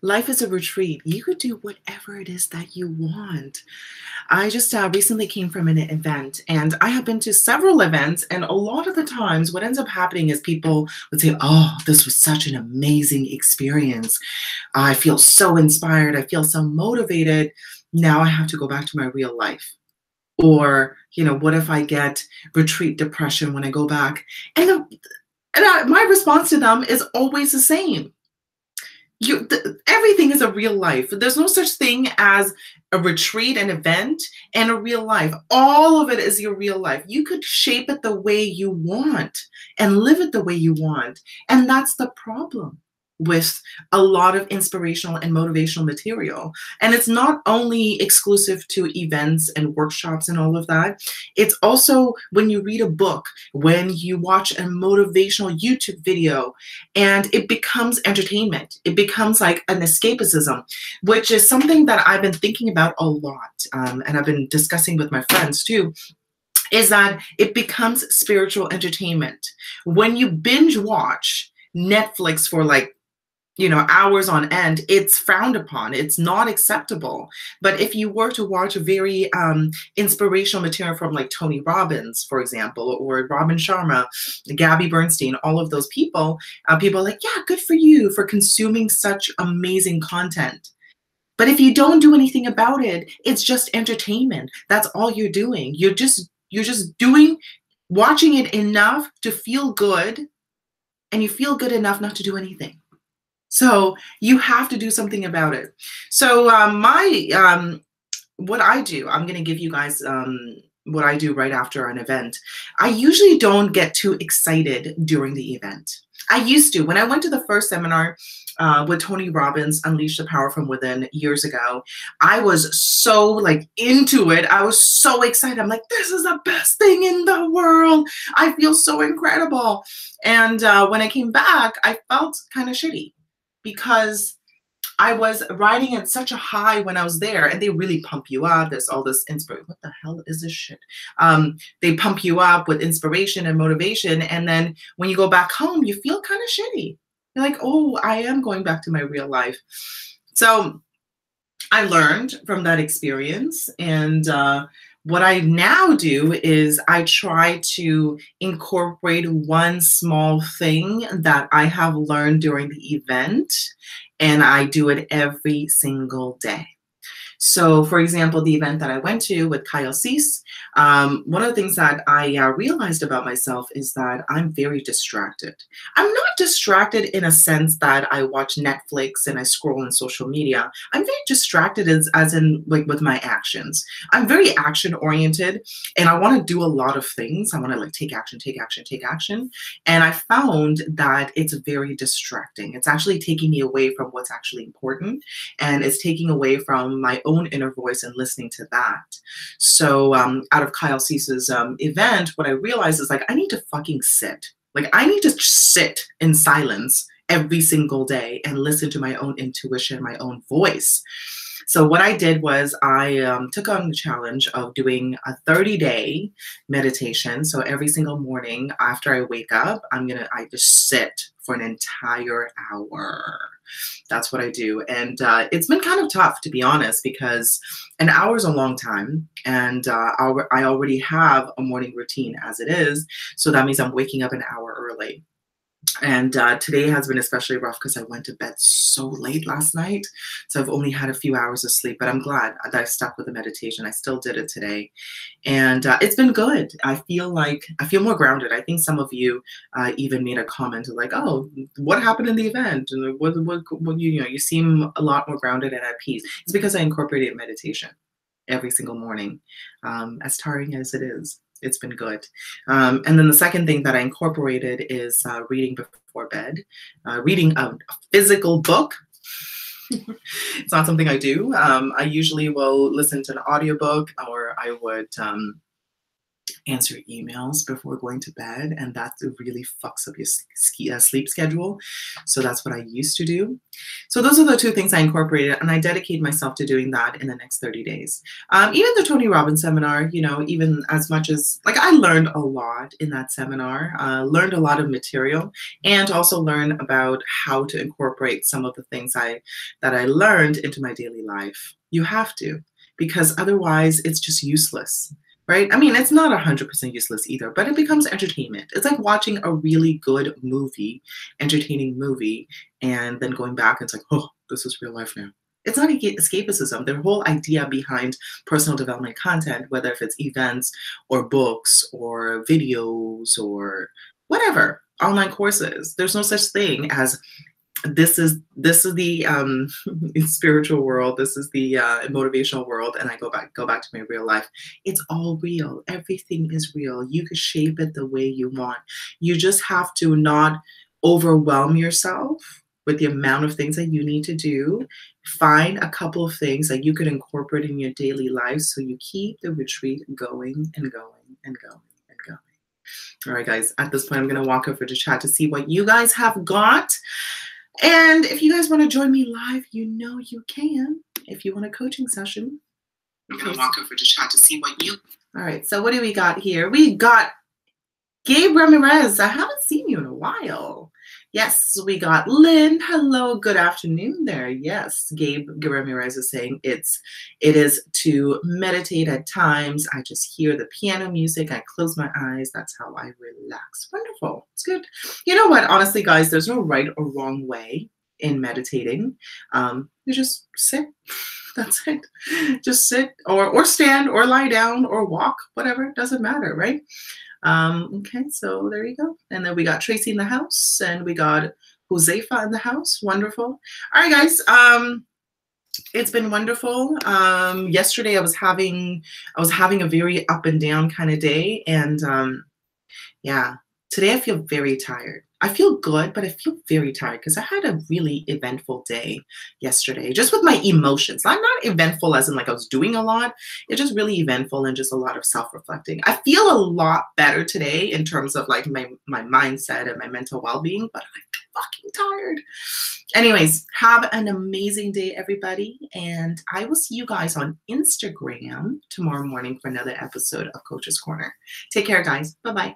Life is a retreat. You could do whatever it is that you want. I just recently came from an event, and I have been to several events, and a lot of the times what ends up happening is people would say, oh, this was such an amazing experience. I feel so inspired. I feel so motivated. Now I have to go back to my real life. Or, what if I get retreat depression when I go back? My response to them is always the same. Everything is a real life. There's no such thing as a retreat, an event, and a real life. All of it is your real life. You could shape it the way you want and live it the way you want. And that's the problem with a lot of inspirational and motivational material. And it's not only exclusive to events and workshops and all of that. It's also when you read a book, when you watch a motivational YouTube video, and it becomes entertainment. It becomes like an escapism, which is something that I've been thinking about a lot. And I've been discussing with my friends too, is that it becomes spiritual entertainment. When you binge watch Netflix for hours on end, it's frowned upon. It's not acceptable. But if you were to watch a very inspirational material from like Tony Robbins, for example, or Robin Sharma, Gabby Bernstein, all of those people, people are like, yeah, good for you for consuming such amazing content. But if you don't do anything about it, it's just entertainment. That's all you're doing. You're just watching it enough to feel good, and you feel good enough not to do anything. So you have to do something about it. So what I do, I'm going to give you guys what I do right after an event. I usually don't get too excited during the event. I used to. When I went to the first seminar with Tony Robbins, Unleash the Power from Within, years ago, I was so into it. I was so excited. I'm like, this is the best thing in the world. I feel so incredible. And when I came back, I felt kind of shitty, because I was riding at such a high when I was there, and they really pump you up. There's all this inspiration. What the hell is this shit? They pump you up with inspiration and motivation. And then when you go back home, you feel kind of shitty. You're like, oh, I am going back to my real life. So I learned from that experience. And what I now do is I try to incorporate one small thing that I have learned during the event, and I do it every single day. So, for example, the event that I went to with Kyle Cease, one of the things that I realized about myself is that I'm very distracted. I'm not distracted in a sense that I watch Netflix and I scroll on social media. I'm very distracted as in with my actions. I'm very action oriented, and I want to do a lot of things. I want to take action, take action, take action. And I found that it's very distracting. It's actually taking me away from what's actually important, and it's taking away from my own inner voice and listening to that. So out of Kyle Cease's event, what I realized is I need to fucking sit. I need to sit in silence every single day and listen to my own intuition, my own voice. So what I did was I took on the challenge of doing a 30-day meditation. So every single morning after I wake up, I just sit for an entire hour. That's what I do. And it's been kind of tough, to be honest, because an hour is a long time. And I already have a morning routine as it is. So that means I'm waking up an hour early. And today has been especially rough because I went to bed so late last night. So I've only had a few hours of sleep, but I'm glad that I stuck with the meditation. I still did it today. And it's been good. I feel more grounded. I think some of you even made a comment like, oh, what happened in the event? And you seem a lot more grounded and at peace. It's because I incorporated meditation every single morning, as tiring as it is. It's been good. And then the second thing that I incorporated is reading before bed, reading a physical book. It's not something I do. I usually will listen to an audiobook, or I would, answer emails before going to bed, and that really fucks up your sleep schedule. So that's what I used to do. So those are the two things I incorporated, and I dedicate myself to doing that in the next 30 days. Even the Tony Robbins seminar, you know, even as much as, like, I learned a lot in that seminar, learned a lot of material, and also learned about how to incorporate some of the things that I learned into my daily life. You have to, because otherwise it's just useless. Right? I mean, it's not 100% useless either, but it becomes entertainment. It's like watching a really good movie, entertaining movie, and then going back and it's like, oh, this is real life now. It's not escapism. The whole idea behind personal development content, whether if it's events or books or videos or whatever, online courses, there's no such thing as this is the spiritual world, this is the motivational world, and I go back to my real life. It's all real. Everything is real. You can shape it the way you want. You just have to not overwhelm yourself with the amount of things that you need to do. Find a couple of things that you could incorporate in your daily life so you keep the retreat going and going and going and going. All right, guys, at this point, I'm going to walk over to chat to see what you guys have got. And if you guys want to join me live, you know you can. If you want a coaching session, I'm going to walk over to chat to see what you... All right, so what do we got here? We got Gabe Ramirez. I haven't seen you in a while. Yes, we got Lynn. Hello, good afternoon there. Yes, Gabe Ramirez is saying it is to meditate at times. I just hear the piano music. I close my eyes. That's how I relax. Wonderful. It's good. You know what? Honestly, guys, there's no right or wrong way in meditating. You just sit. That's it. Just sit or stand or lie down or walk, whatever. Doesn't matter, right? Okay, so there you go. And then we got Tracy in the house, and we got Josefa in the house. Wonderful. All right, guys. It's been wonderful. Yesterday I was having a very up and down kind of day, and yeah, today I feel very tired. I feel good, but I feel very tired because I had a really eventful day yesterday, just with my emotions. I'm not eventful as in like I was doing a lot. It's just really eventful and just a lot of self-reflecting. I feel a lot better today in terms of like my mindset and my mental well-being, but I'm fucking tired. Anyways, have an amazing day, everybody. And I will see you guys on Instagram tomorrow morning for another episode of Coach's Corner. Take care, guys. Bye-bye.